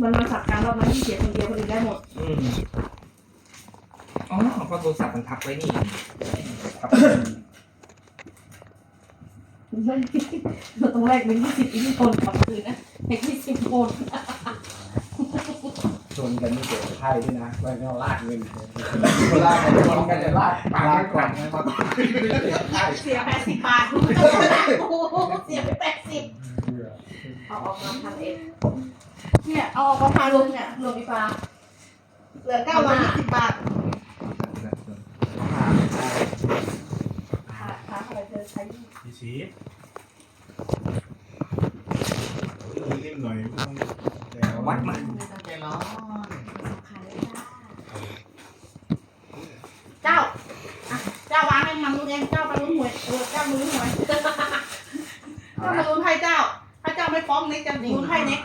มันมาสับการรอบนั้นที่เสียคนเดียวคนอื่นได้หมด อ๋อเพราะโทรศัพท์มันทับไว้นี่ทับ ตรงแรกเป็น20อีกคนกลับคืนนะไอ้20คน ชนกันนี่เกิดไพ่ด้วยนะไว้ไม่เอาลากเงินลากกันชนกันจะลากปากก่อนนะครับ เสีย80 บาทเสียไป80เอาออกมาทำเองเนี่ยเอาออกมาพารวมเนี่ยรวมอีปลาเหลือ920 บาทค่าอะไรเธอใช้ พี่ชีรีบหน่อยแล้ว วัดมา ไม่ต้องใจร้อนเจ้าเจ้าวางให้มันรู้เองเจ้าไปรู้หวยเจ้ารู้หวยเจ้ามาลุ้นให้เจ้าถ้าเจ้าไม่ฟ้องเน็กจะลุ้นให้เน็ก